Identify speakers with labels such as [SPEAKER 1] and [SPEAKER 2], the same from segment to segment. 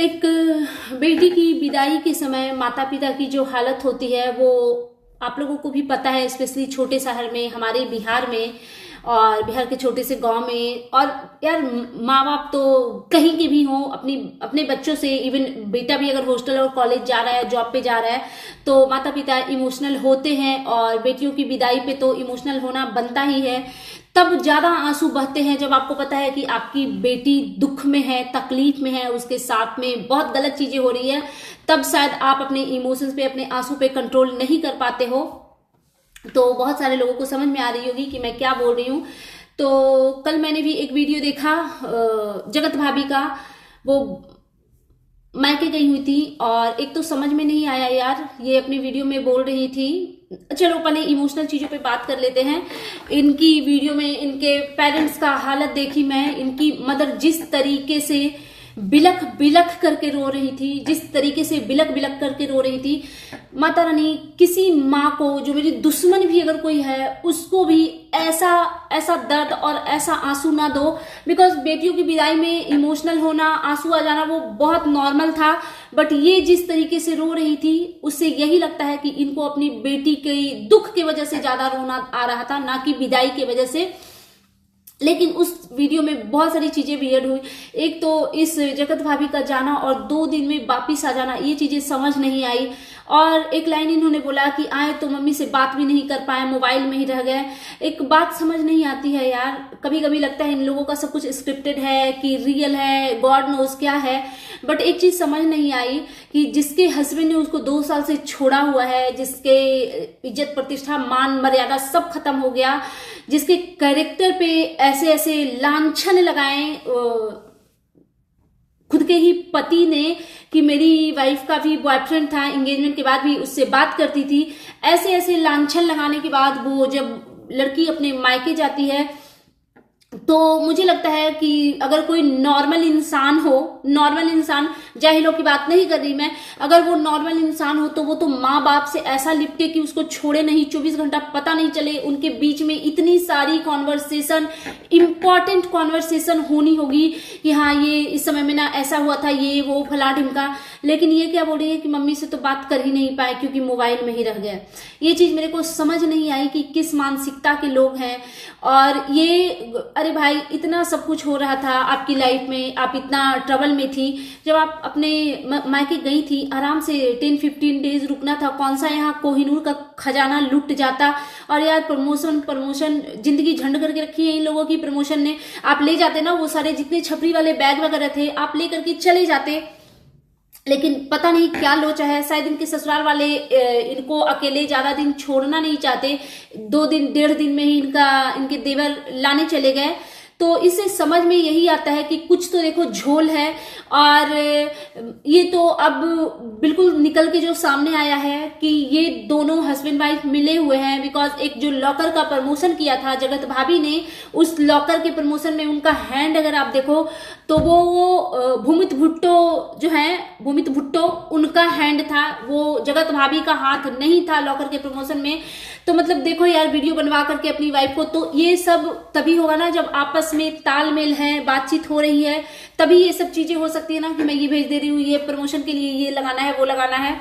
[SPEAKER 1] एक बेटी की विदाई के समय माता पिता की जो हालत होती है वो आप लोगों को भी पता है, स्पेशली छोटे शहर में, हमारे बिहार में और बिहार के छोटे से गांव में। और यार माँ बाप तो कहीं के भी हों, अपने बच्चों से, इवन बेटा भी अगर हॉस्टल और कॉलेज जा रहा है, जॉब पे जा रहा है, तो माता पिता इमोशनल होते हैं और बेटियों की विदाई पे तो इमोशनल होना बनता ही है। तब ज्यादा आंसू बहते हैं जब आपको पता है कि आपकी बेटी दुख में है, तकलीफ में है, उसके साथ में बहुत गलत चीजें हो रही है। तब शायद आप अपने इमोशंस पे, अपने आंसू पे कंट्रोल नहीं कर पाते हो। तो बहुत सारे लोगों को समझ में आ रही होगी कि मैं क्या बोल रही हूँ। तो कल मैंने भी एक वीडियो देखा जगत भाभी का, वो मायके गई हुई थी और एक तो समझ में नहीं आया यार, ये अपनी वीडियो में बोल रही थी। चलो पहले इमोशनल चीजों पे बात कर लेते हैं। इनकी वीडियो में इनके पेरेंट्स का हालत देखी मैं, इनकी मदर जिस तरीके से बिलख बिलख करके रो रही थी, जिस तरीके से बिलख बिलख करके रो रही थी। माता रानी किसी माँ को, जो मेरी दुश्मन भी अगर कोई है, उसको भी ऐसा ऐसा दर्द और ऐसा आंसू ना दो। बिकॉज बेटियों की विदाई में इमोशनल होना, आंसू आ जाना वो बहुत नॉर्मल था। बट ये जिस तरीके से रो रही थी, उससे यही लगता है कि इनको अपनी बेटी के दुख की वजह से ज्यादा रोना आ रहा था, ना कि विदाई की वजह से। लेकिन उस वीडियो में बहुत सारी चीजें वियर्ड हुई। एक तो इस जगत भाभी का जाना और 2 दिन में वापिस आ जाना, ये चीजें समझ नहीं आई। और एक लाइन इन्होंने बोला कि आए तो मम्मी से बात भी नहीं कर पाए, मोबाइल में ही रह गए। एक बात समझ नहीं आती है यार, कभी कभी लगता है इन लोगों का सब कुछ स्क्रिप्टेड है कि रियल है, गॉड नोज क्या है। बट एक चीज समझ नहीं आई कि जिसके हस्बैंड ने उसको 2 साल से छोड़ा हुआ है, जिसके इज्जत प्रतिष्ठा मान मर्यादा सब खत्म हो गया, जिसके कैरेक्टर पे ऐसे ऐसे लांछन लगाए खुद के ही पति ने कि मेरी वाइफ का भी बॉयफ्रेंड था, एंगेजमेंट के बाद भी उससे बात करती थी, ऐसे ऐसे लांछन लगाने के बाद वो जब लड़की अपने मायके जाती है, तो मुझे लगता है कि अगर कोई नॉर्मल इंसान हो, नॉर्मल इंसान, जाहिलों की बात नहीं कर रही मैं, अगर वो नॉर्मल इंसान हो तो वो तो माँ बाप से ऐसा लिपटे कि उसको छोड़े नहीं, 24 घंटा पता नहीं चले। उनके बीच में इतनी सारी कॉन्वर्सेशन, इंपॉर्टेंट कॉन्वर्सेशन होनी होगी कि हाँ ये इस समय में ना ऐसा हुआ था, ये वो फला ढिमका। लेकिन ये क्या बोल रही है कि मम्मी से तो बात कर ही नहीं पाए क्योंकि मोबाइल में ही रह गया। ये चीज मेरे को समझ नहीं आई कि किस मानसिकता के लोग हैं। और ये, अरे भाई इतना सब कुछ हो रहा था आपकी लाइफ में, आप इतना ट्रबल में थी, जब आप अपने मायके गई थी, आराम से 10-15 डेज रुकना था। कौन सा यहाँ कोहिनूर का खजाना लुट जाता। और यार प्रमोशन जिंदगी झंड करके रखी है इन लोगों की। प्रमोशन ने आप ले जाते ना, वो सारे जितने छपरी वाले बैग वगैरह थे आप ले करके चले जाते। लेकिन पता नहीं क्या लोचा है, शायद इनके ससुराल वाले इनको अकेले ज्यादा दिन छोड़ना नहीं चाहते। 2 दिन 1.5 दिन में ही इनके देवर लाने चले गए। तो इससे समझ में यही आता है कि कुछ तो देखो झोल है। और ये तो अब बिल्कुल निकल के जो सामने आया है कि ये दोनों हस्बैंड वाइफ मिले हुए हैं। बिकॉज एक जो लॉकर का प्रमोशन किया था जगत भाभी ने, उस लॉकर के प्रमोशन में उनका हैंड अगर आप देखो तो वो भूमित भुट्टो जो है, भूमित भुट्टो उनका हैंड था, वो जगत भाभी का हाथ नहीं था लॉकर के प्रमोशन में। तो मतलब देखो यार, वीडियो बनवा करके अपनी वाइफ को, तो ये सब तभी होगा ना जब आपस में तालमेल है, बातचीत हो रही है, तभी ये सब चीजें हो सकती है ना कि मैं ये भेज दे रही हूँ, ये प्रमोशन के लिए ये लगाना है, वो लगाना है।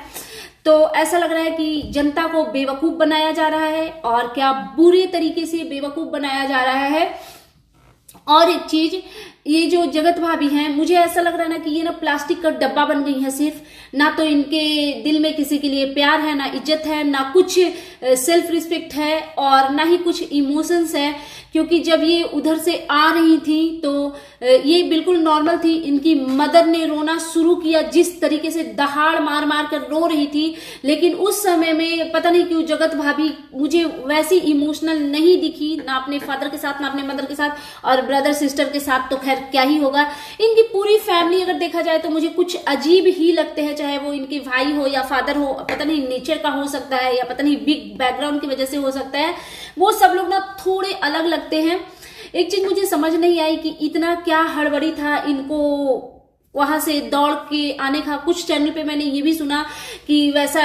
[SPEAKER 1] तो ऐसा लग रहा है कि जनता को बेवकूफ बनाया जा रहा है, और क्या बुरे तरीके से बेवकूफ बनाया जा रहा है। और एक चीज, ये जो जगत भाभी हैं, मुझे ऐसा लग रहा है ना कि ये ना प्लास्टिक का डब्बा बन गई है सिर्फ। ना तो इनके दिल में किसी के लिए प्यार है, ना इज्जत है, ना कुछ सेल्फ रिस्पेक्ट है, और ना ही कुछ इमोशंस है। क्योंकि जब ये उधर से आ रही थी तो ये बिल्कुल नॉर्मल थी। इनकी मदर ने रोना शुरू किया, जिस तरीके से दहाड़ मार मार कर रो रही थी। लेकिन उस समय में पता नहीं क्यों जगत भाभी मुझे वैसी इमोशनल नहीं दिखी, ना अपने फादर के साथ, ना अपने मदर के साथ, और ब्रदर सिस्टर के साथ तो खैर क्या ही होगा। इनकी पूरी फैमिली अगर देखा जाए तो मुझे कुछ अजीब ही लगते हैं, चाहे वो इनके भाई हो या फादर हो। पता नहीं नेचर का हो सकता है, या पता नहीं बिग बैकग्राउंड की वजह से हो सकता है, वो सब लोग ना थोड़े अलग लगते हैं। एक चीज मुझे समझ नहीं आई कि इतना क्या हड़बड़ी था इनको वहां से दौड़ के आने का। कुछ चैनल पे मैंने ये भी सुना कि वैसा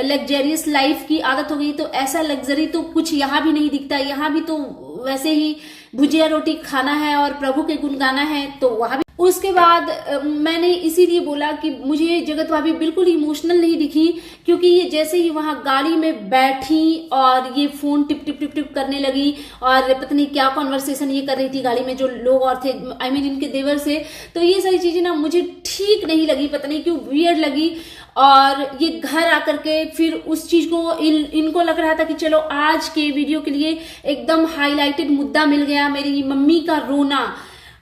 [SPEAKER 1] लग्जरियस लाइफ की आदत हो गई, तो ऐसा लग्जरी तो कुछ यहाँ भी नहीं दिखता। यहाँ भी तो वैसे ही भुजिया रोटी खाना है और प्रभु के गुण गाना है तो वहां भी। उसके बाद मैंने इसीलिए बोला कि मुझे जगत भाभी बिल्कुल इमोशनल नहीं दिखी, क्योंकि ये जैसे ही वहां गाड़ी में बैठी और ये phone tip tip tip tip करने लगी और पता नहीं क्या कॉन्वर्सेशन ये कर रही थी गाड़ी में जो लोग और थे, आई मीन इनके देवर से। तो ये सारी चीजें ना मुझे ठीक नहीं लगी, पता नहीं क्यों वियर्ड लगी। और ये घर आकर के फिर उस चीज को इनको लग रहा था कि चलो आज के वीडियो के लिए एकदम हाईलाइटेड मुद्दा मिल गया, मेरी मम्मी का रोना।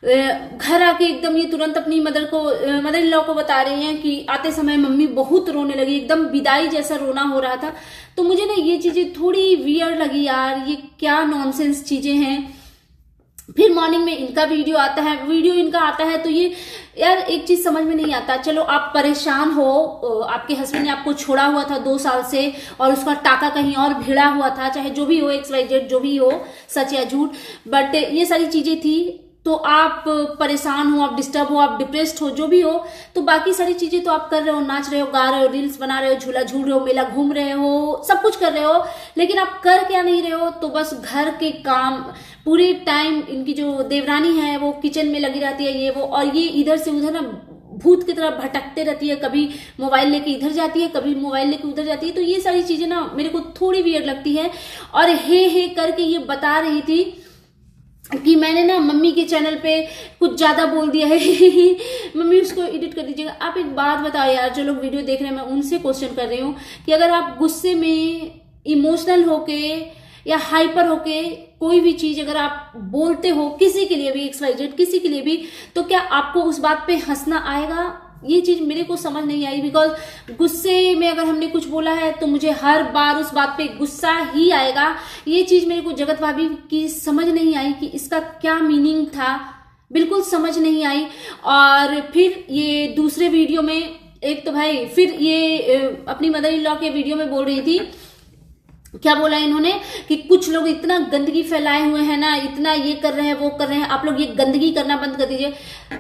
[SPEAKER 1] घर आके एकदम ये तुरंत अपनी मदर इन लॉ को बता रही हैं कि आते समय मम्मी बहुत रोने लगी, एकदम विदाई जैसा रोना हो रहा था। तो मुझे ना ये चीजें थोड़ी वियर्ड लगी, यार ये क्या नॉनसेंस चीजें हैं। फिर मॉर्निंग में इनका वीडियो इनका आता है तो ये यार एक चीज समझ में नहीं आता। चलो आप परेशान हो, आपके हस्बैंड ने आपको छोड़ा हुआ था 2 साल से और उसका टाका कहीं और भिड़ा हुआ था, चाहे जो भी हो XYZ जो भी हो, सच या झूठ, बट ये सारी चीजें थी। तो आप परेशान हो, आप डिस्टर्ब हो, आप डिप्रेस्ड हो, जो भी हो, तो बाकी सारी चीजें तो आप कर रहे हो, नाच रहे हो, गा रहे हो, रील्स बना रहे हो, झूला झूल रहे हो, मेला घूम रहे हो, सब कुछ कर रहे हो, लेकिन आप कर क्या नहीं रहे हो, तो बस घर के काम पूरे टाइम। इनकी जो देवरानी है वो किचन में लगी रहती है, ये वो, और ये इधर से उधर ना भूत की तरह भटकते रहती है, कभी मोबाइल लेके इधर जाती है, कभी मोबाइल लेके उधर जाती है। तो ये सारी चीजें ना मेरे को थोड़ी वियर्ड लगती है। और हे करके ये बता रही थी कि मैंने ना मम्मी के चैनल पे कुछ ज्यादा बोल दिया है मम्मी उसको एडिट कर दीजिएगा। आप एक बात बताओ यार, जो लोग वीडियो देख रहे हैं, मैं उनसे क्वेश्चन कर रही हूँ कि अगर आप गुस्से में इमोशनल होके या हाइपर होके कोई भी चीज अगर आप बोलते हो किसी के लिए भी, XYZ किसी के लिए भी, तो क्या आपको उस बात पे हंसना आएगा? ये चीज मेरे को समझ नहीं आई। बिकॉज गुस्से में अगर हमने कुछ बोला है तो मुझे हर बार उस बात पे गुस्सा ही आएगा। ये चीज मेरे को जगत भाभी की समझ नहीं आई कि इसका क्या मीनिंग था, बिल्कुल समझ नहीं आई। और फिर ये दूसरे वीडियो में एक तो भाई फिर ये अपनी मदर इन लॉ के वीडियो में बोल रही थी, क्या बोला इन्होंने कि कुछ लोग इतना गंदगी फैलाए हुए हैं ना, इतना ये कर रहे हैं वो कर रहे हैं, आप लोग ये गंदगी करना बंद कर दीजिए।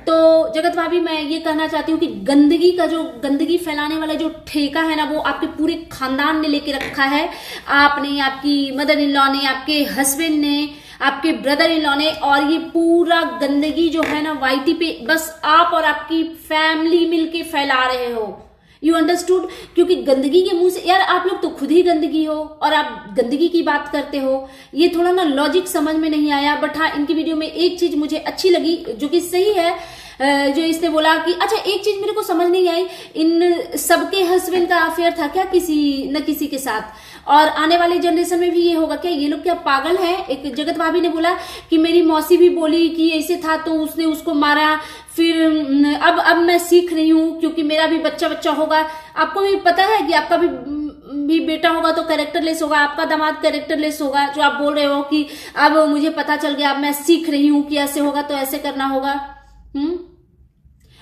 [SPEAKER 1] तो जगत भाभी मैं ये कहना चाहती हूँ कि गंदगी फैलाने वाला जो ठेका है ना, वो आपके पूरे खानदान ने लेके रखा है। आपने, आपकी मदर इन लॉ ने, आपके हस्बैंड ने, आपके ब्रदर इन लॉ ने, और ये पूरा गंदगी जो है ना YT पे बस आप और आपकी फैमिली मिलके फैला रहे हो। You understood? क्योंकि गंदगी के मुंह से, यार आप लोग तो खुद ही गंदगी हो और आप गंदगी की बात करते हो। ये थोड़ा ना लॉजिक समझ में नहीं आया। बट हाँ, इनकी वीडियो में एक चीज मुझे अच्छी लगी जो कि सही है, जो इसने बोला कि अच्छा एक चीज मेरे को समझ नहीं आई, इन सबके हस्बैंड का अफेयर था क्या किसी न किसी के साथ? और आने वाले जनरेशन में भी ये होगा क्या? ये लोग क्या पागल हैं? एक जगत भाभी ने बोला कि मेरी मौसी भी बोली कि ऐसे था तो उसने उसको मारा, फिर अब मैं सीख रही हूँ क्योंकि मेरा भी बच्चा होगा। आपको भी पता है कि आपका भी बेटा होगा तो कैरेक्टरलेस होगा, आपका दामाद कैरेक्टरलेस होगा। जो आप बोल रहे हो कि अब मुझे पता चल गया, अब मैं सीख रही हूँ कि ऐसे होगा तो ऐसे करना होगा।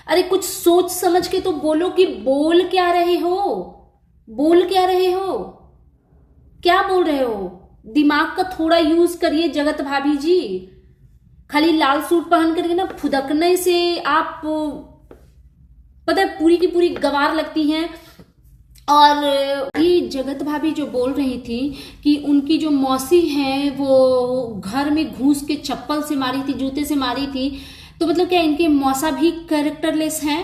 [SPEAKER 1] अरे कुछ सोच समझ के तो बोलो कि बोल क्या रहे हो, क्या बोल रहे हो? दिमाग का थोड़ा यूज करिए जगत भाभी जी। खाली लाल सूट पहन करके ना फुदकने से आप पता है पूरी की पूरी गवार लगती हैं। और ये जगत भाभी जो बोल रही थी कि उनकी जो मौसी है वो घर में घुस के चप्पल से मारी थी, जूते से मारी थी, तो मतलब क्या इनके मौसा भी कैरेक्टरलेस हैं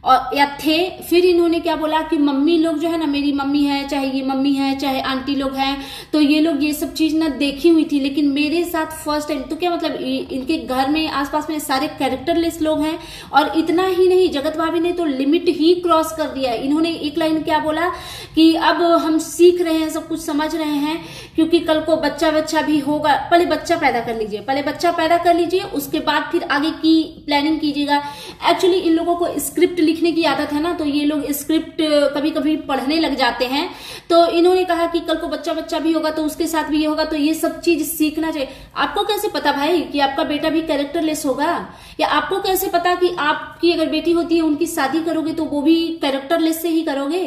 [SPEAKER 1] और या थे? फिर इन्होंने क्या बोला कि मम्मी लोग जो है ना, मेरी मम्मी है, चाहे ये मम्मी है, चाहे आंटी लोग हैं, तो ये लोग ये सब चीज ना देखी हुई थी, लेकिन मेरे साथ फर्स्ट टाइम। तो क्या मतलब इनके घर में आसपास में सारे कैरेक्टरलेस लोग हैं? और इतना ही नहीं, जगत भाभी ने तो लिमिट ही क्रॉस कर दिया है। इन्होंने एक लाइन क्या बोला कि अब हम सीख रहे हैं, सब कुछ समझ रहे हैं, क्योंकि कल को बच्चा भी होगा। पहले बच्चा पैदा कर लीजिए, उसके बाद फिर आगे की प्लानिंग कीजिएगा। एक्चुअली इन लोगों को स्क्रिप्ट लिखने की आदत है ना, तो ये लोग स्क्रिप्ट कभी कभी पढ़ने लग जाते हैं। तो इन्होंने कहा कि कल को बच्चा भी होगा तो उसके साथ भी ये होगा, तो ये सब चीज सीखना चाहिए। आपको कैसे पता भाई कि आपका बेटा भी कैरेक्टरलेस होगा? या आपको कैसे पता कि आपकी अगर बेटी होती है उनकी शादी करोगे तो वो भी कैरेक्टरलेस से ही करोगे?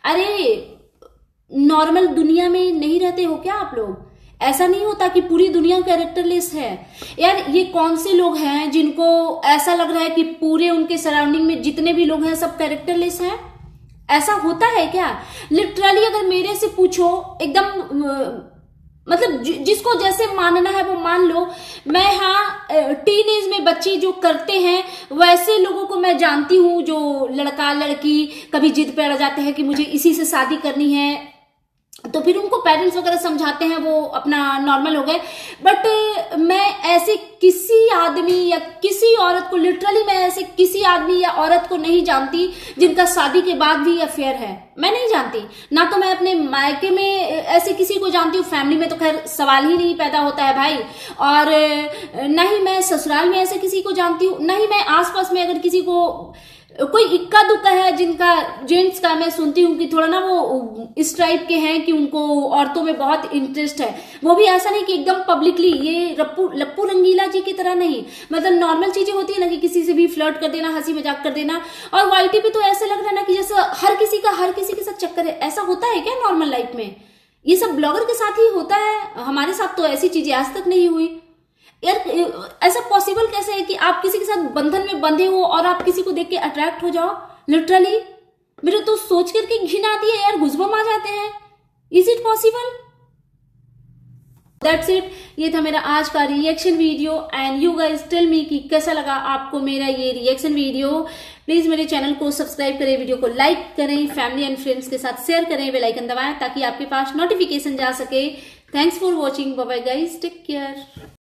[SPEAKER 1] अरे नॉर्मल दुनिया में नहीं रहते हो क्या आप लोग? ऐसा नहीं होता कि पूरी दुनिया कैरेक्टरलेस है। यार ये कौन से लोग हैं जिनको ऐसा लग रहा है कि पूरे उनके सराउंडिंग में जितने भी लोग हैं सब कैरेक्टरलेस हैं? ऐसा होता है क्या? लिटरली अगर मेरे से पूछो, एकदम मतलब जिसको जैसे मानना है वो मान लो। मैं हाँ टीन एज में बच्चे जो करते हैं वैसे लोगों को मैं जानती हूँ, जो लड़का लड़की कभी जिद पे अड़ जाते हैं कि मुझे इसी से शादी करनी है, तो फिर उनको पेरेंट्स वगैरह समझाते हैं, वो अपना नॉर्मल हो गए। बट मैं ऐसे किसी आदमी या किसी औरत को, लिटरली मैं ऐसे किसी आदमी या औरत को नहीं जानती जिनका शादी के बाद भी अफेयर है। मैं नहीं जानती, ना तो मैं अपने मायके में ऐसे किसी को जानती हूँ, फैमिली में तो खैर सवाल ही नहीं पैदा होता है भाई, और ना ही मैं ससुराल में ऐसे किसी को जानती हूँ, ना ही मैं आसपास में अगर किसी को, कोई इक्का दुक्का है जिनका, जेंट्स का मैं सुनती हूँ कि थोड़ा ना वो इस टाइप के हैं कि उनको औरतों में बहुत इंटरेस्ट है। वो भी ऐसा नहीं कि एकदम पब्लिकली, ये लप्पू रंगीला जी की तरह नहीं, मतलब नॉर्मल चीजें होती है ना कि किसी से भी फ्लर्ट कर देना, हंसी मजाक कर देना। और वाईटी पे तो ऐसा लग रहा है ना कि जैसे हर किसी के साथ चक्कर है। ऐसा होता है क्या नॉर्मल लाइफ में? ये सब ब्लॉगर के साथ ही होता है, हमारे साथ तो ऐसी चीजें आज तक नहीं हुई यार। ऐसा पॉसिबल कैसे है कि आप किसी के साथ बंधन में बंधे हो और आप किसी को देख के अट्रैक्ट हो जाओ? लिटरली मेरे तो सोच करके घिन आती है यार, गुज़बम आ जाते हैं। Is it possible? That's it, ये था मेरा आज का reaction video. And you guys tell me कि कैसा लगा आपको मेरा ये रिएक्शन वीडियो। प्लीज मेरे चैनल को सब्सक्राइब करें, वीडियो को लाइक करें, फैमिली एंड फ्रेंड्स के साथ शेयर करें, बेल आइकन दबाएं ताकि आपके पास नोटिफिकेशन जा सके। Thanks for watching, bye bye guys, take care.